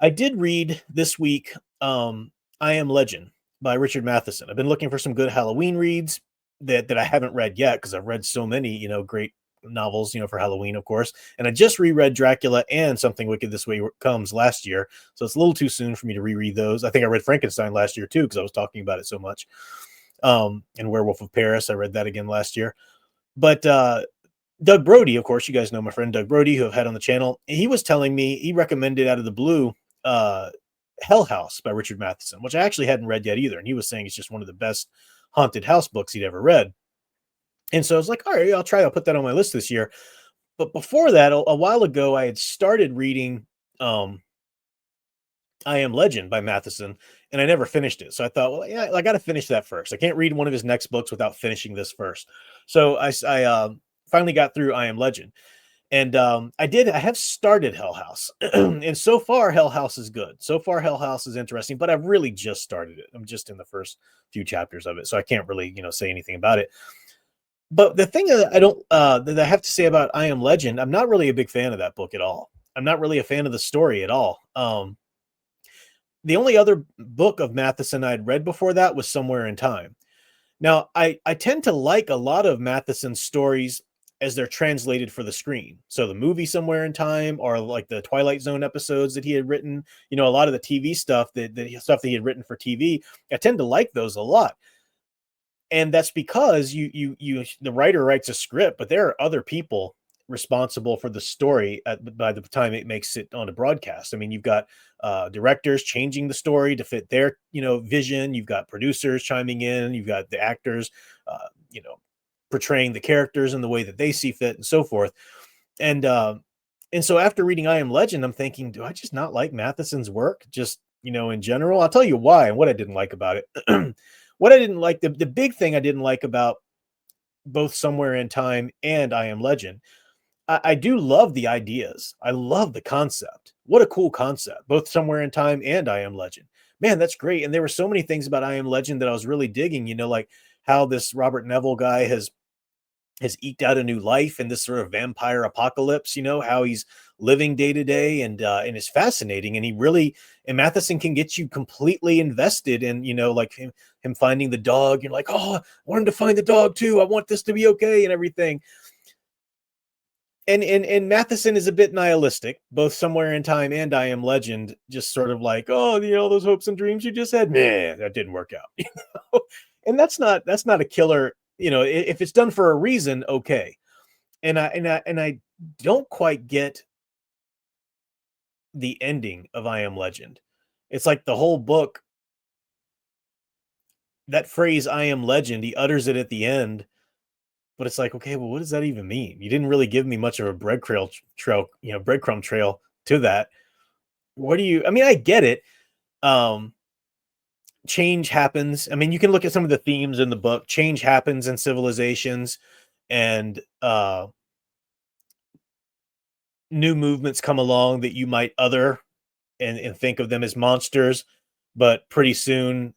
I did read this week I Am Legend by Richard Matheson. I've been looking for some good Halloween reads that I haven't read yet because I've read so many, great novels, for Halloween, of course. And I just reread Dracula and Something Wicked This Way Comes last year. So it's a little too soon for me to reread those. I think I read Frankenstein last year too because I was talking about it so much. And Werewolf of Paris, I read that again last year. But Doug Brody, of course, you guys know my friend Doug Brody, who I've had on the channel. He was telling me he recommended out of the blue uh, Hell House by Richard Matheson, which I actually hadn't read yet either. And he was saying it's just one of the best haunted house books he'd ever read. And so I was like, all right, I'll put that on my list this year. But before that, a while ago, I had started reading I Am Legend by Matheson, and I never finished it. So I thought, well, yeah, I got to finish that first. I can't read one of his next books without finishing this first. So I finally got through I Am Legend. And I have started Hell House. And so far, Hell House is good. So far, Hell House is interesting, but I've really just started it. I'm just in the first few chapters of it. So I can't really, say anything about it. But the thing that I don't, that I have to say about I Am Legend, I'm not really a big fan of that book at all. I'm not really a fan of the story at all. The only other book of Matheson I'd read before that was Somewhere in Time. Now, I tend to like a lot of Matheson's stories as they're translated for the screen. So the movie Somewhere in Time, or like the Twilight Zone episodes that he had written, a lot of the TV stuff that stuff that he had written for TV, I tend to like those a lot. And that's because the writer writes a script, but there are other people responsible for the story by the time it makes it on a broadcast. I mean, you've got directors changing the story to fit their vision. You've got producers chiming in. You've got the actors, portraying the characters in the way that they see fit, and so forth. And so after reading I Am Legend, I'm thinking, do I just not like Matheson's work? Just in general, I'll tell you why and what I didn't like about it. What I didn't like, the big thing I didn't like about both Somewhere in Time and I Am Legend, I do love the ideas. I love the concept. What a cool concept, both Somewhere in Time and I Am Legend. Man, that's great. And there were so many things about I Am Legend that I was really digging, like how this Robert Neville guy has eked out a new life in this sort of vampire apocalypse, how he's living day to day, and it's fascinating. And Matheson can get you completely invested in, like him finding the dog. You're like, oh, I want him to find the dog too. I want this to be okay and everything. And Matheson is a bit nihilistic, both Somewhere in Time and I Am Legend, just sort of like, oh, those hopes and dreams you just had, man, that didn't work out. And that's not a killer. If it's done for a reason, okay. And I don't quite get the ending of I Am Legend. It's like the whole book, that phrase I Am Legend, he utters it at the end, but it's like, okay, well, what does that even mean? You didn't really give me much of a breadcrumb trail to that. I mean, I get it. Change happens. I mean, you can look at some of the themes in the book. Change happens in civilizations, and new movements come along that you might other and think of them as monsters, but pretty soon,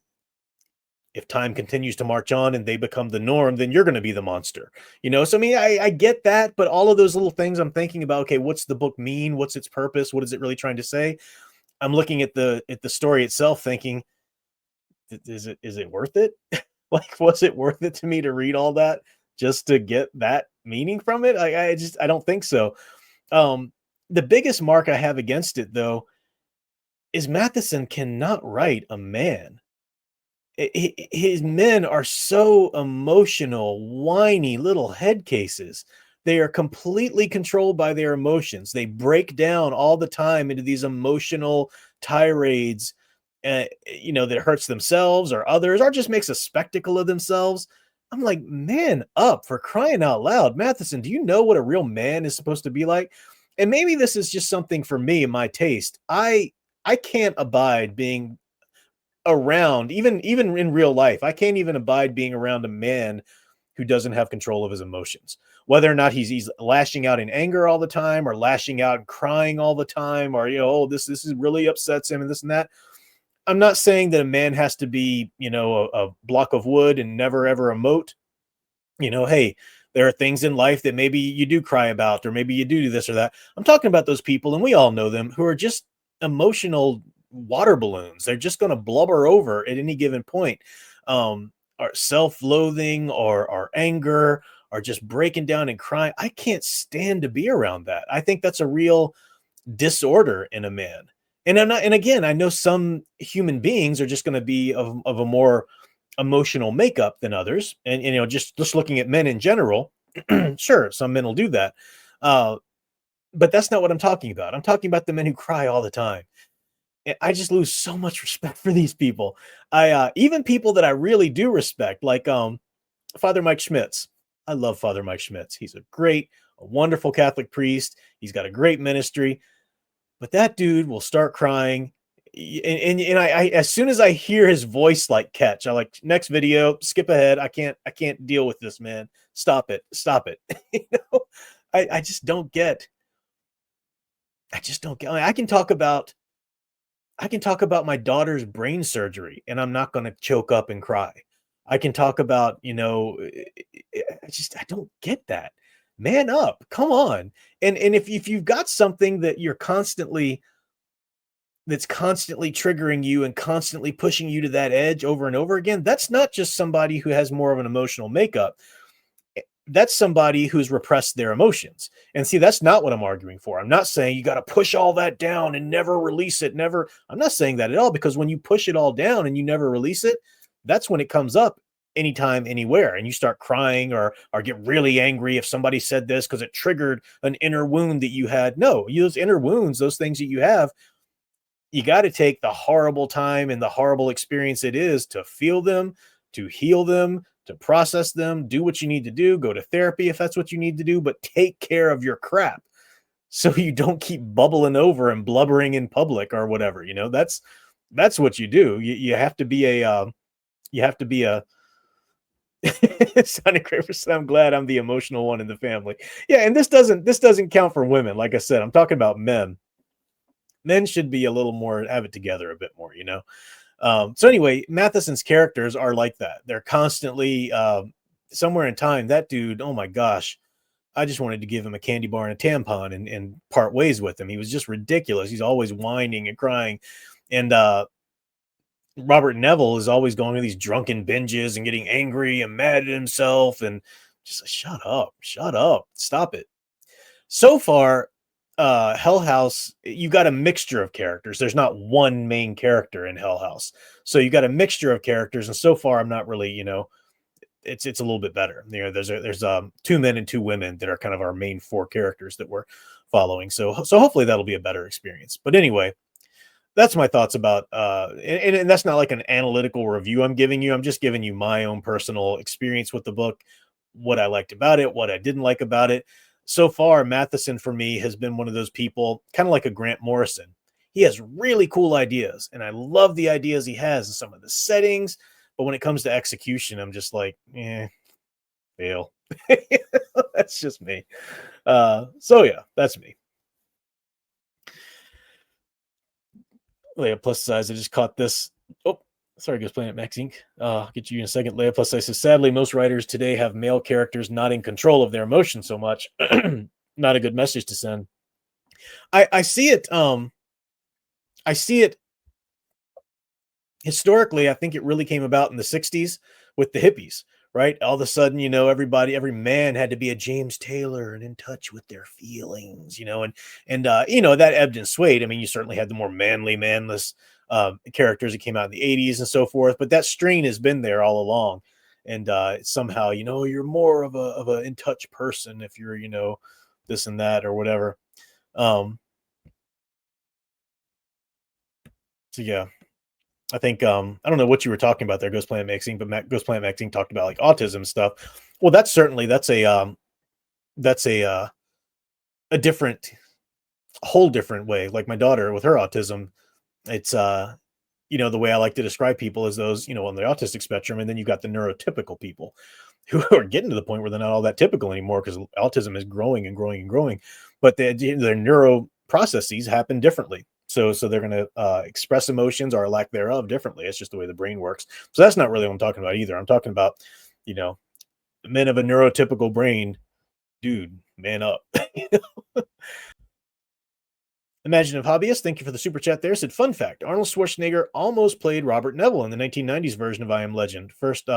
if time continues to march on and they become the norm, then you're going to be the monster. So I mean, I get that, but all of those little things I'm thinking about, okay, what's the book mean? What's its purpose? What is it really trying to say? I'm looking at the story itself thinking, is it worth it? Like, was it worth it to me to read all that just to get that meaning from it? I don't think so. The biggest mark I have against it, though, is Matheson cannot write a man. His men are so emotional, whiny little head cases. They are completely controlled by their emotions. They break down all the time into these emotional tirades, that hurts themselves or others, or just makes a spectacle of themselves. I'm like, man up, for crying out loud. Matheson, do you know what a real man is supposed to be like? And maybe this is just something for me and my taste. I can't abide being around, even in real life. I can't even abide being around a man who doesn't have control of his emotions, whether or not he's lashing out in anger all the time, or lashing out and crying all the time, or oh, this is really upsets him and this and that. I'm not saying that a man has to be a block of wood and never ever emote. Hey, there are things in life that maybe you do cry about, or maybe you do this or that. I'm talking about those people, and we all know them, who are just emotional water balloons. They're just going to blubber over at any given point. Or self-loathing or anger or just breaking down and crying. I can't stand to be around that. I think that's a real disorder in a man. And I'm not, and again, I know some human beings are just going to be of a more emotional makeup than others. And just looking at men in general, sure, some men will do that. Uh, but that's not what I'm talking about. I'm talking about the men who cry all the time. I just lose so much respect for these people. Even people that I really do respect, like Father Mike Schmitz. I love Father Mike Schmitz. He's a wonderful Catholic priest. He's got a great ministry, but that dude will start crying. And as soon as I hear his voice like catch, I like next video, skip ahead. I can't deal with this, man. Stop it. Stop it. you know, I just don't get. I just don't get. I can talk about my daughter's brain surgery and I'm not going to choke up and cry. I can talk about, I don't get that. Man up. Come on. And if you've got something that's constantly triggering you and constantly pushing you to that edge over and over again, that's not just somebody who has more of an emotional makeup. That's somebody who's repressed their emotions. And see, that's not what I'm arguing for. I'm not saying you got to push all that down and never release it. Never. I'm not saying that at all, because when you push it all down and you never release it, that's when it comes up anytime, anywhere. And you start crying or get really angry if somebody said this because it triggered an inner wound that you had. No, those inner wounds, those things that you have, you got to take the horrible time and the horrible experience it is to feel them, to heal them, to process them, do what you need to do, go to therapy if that's what you need to do, but take care of your crap so you don't keep bubbling over and blubbering in public or whatever. That's what you do. You have to be a it sounded great for some. I'm glad I'm the emotional one in the family. Yeah, and this doesn't count for women. Like I said, I'm talking about men. Men should be a little more, have it together a bit more. So anyway, Matheson's characters are like that. They're constantly somewhere in time. That dude, oh my gosh, I just wanted to give him a candy bar and a tampon and part ways with him. He was just ridiculous. He's always whining and crying. And Robert Neville is always going to these drunken binges and getting angry and mad at himself and just like, shut up, stop it. So far, Hell House, you got a mixture of characters. There's not one main character in Hell House. So you got a mixture of characters. And so far, I'm not really, it's a little bit better. There's two men and two women that are kind of our main four characters that we're following. So hopefully that'll be a better experience. But anyway, that's my thoughts about and that's not like an analytical review I'm giving you. I'm just giving you my own personal experience with the book, what I liked about it, what I didn't like about it. So far, Matheson for me has been one of those people, kind of like a Grant Morrison. He has really cool ideas, and I love the ideas he has and some of the settings. But when it comes to execution, I'm just like, fail. That's just me. So yeah, that's me. Leia plus size. I just caught this. Oh, sorry, Ghost Planet Max Inc. I'll get you in a second. Leia plus size says, sadly, most writers today have male characters not in control of their emotions so much. Not a good message to send. I see it. I see it historically. I think it really came about in the 60s with the hippies, right? All of a sudden, every man had to be a James Taylor and in touch with their feelings, and that ebbed and swayed. I mean, you certainly had the more manly, manless characters that came out in the 80s and so forth, but that strain has been there all along. And somehow, you're more of a in touch person if you're, this and that or whatever. So yeah. I think I don't know what you were talking about there, Ghost Planet Maxine, but Ghost Planet Maxine talked about like autism stuff. Well, that's a different, whole different way. Like my daughter with her autism, it's the way I like to describe people is those on the autistic spectrum, and then you've got the neurotypical people who are getting to the point where they're not all that typical anymore because autism is growing and growing and growing, but their neuro processes happen differently. So they're going to express emotions or lack thereof differently. It's just the way the brain works. So that's not really what I'm talking about either. I'm talking about, men of a neurotypical brain, dude, man up. Imaginative Hobbyist, thank you for the super chat there. Said, fun fact Arnold Schwarzenegger almost played Robert Neville in the 1990s version of I Am Legend. First,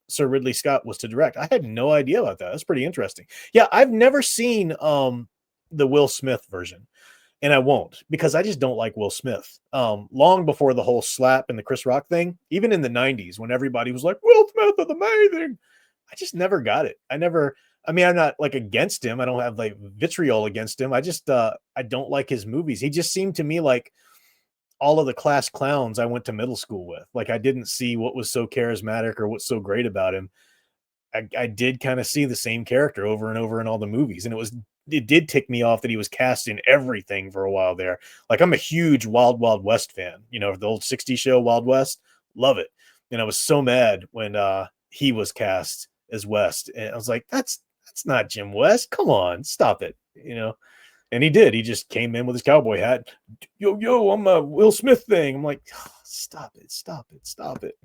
Sir Ridley Scott was to direct. I had no idea about that. That's pretty interesting. Yeah, I've never seen the Will Smith version, and I won't because I just don't like Will Smith. Long before the whole slap and the Chris Rock thing, even in the 90s when everybody was like, Will Smith is amazing, I just never got it. I mean, I'm not like against him. I don't have like vitriol against him. I just I don't like his movies. He just seemed to me like all of the class clowns I went to middle school with. Like I didn't see what was so charismatic or what's so great about him. I did kind of see the same character over and over in all the movies, and it did tick me off that he was cast in everything for a while there. Like I'm a huge Wild Wild West fan. You know, the old '60s show Wild West, love it. And I was so mad when he was cast as West, and I was like, that's not Jim West. Come on, stop it. You know, and he did. He just came in with his cowboy hat. Yo, I'm a Will Smith thing. I'm like, oh, stop it, stop it, stop it.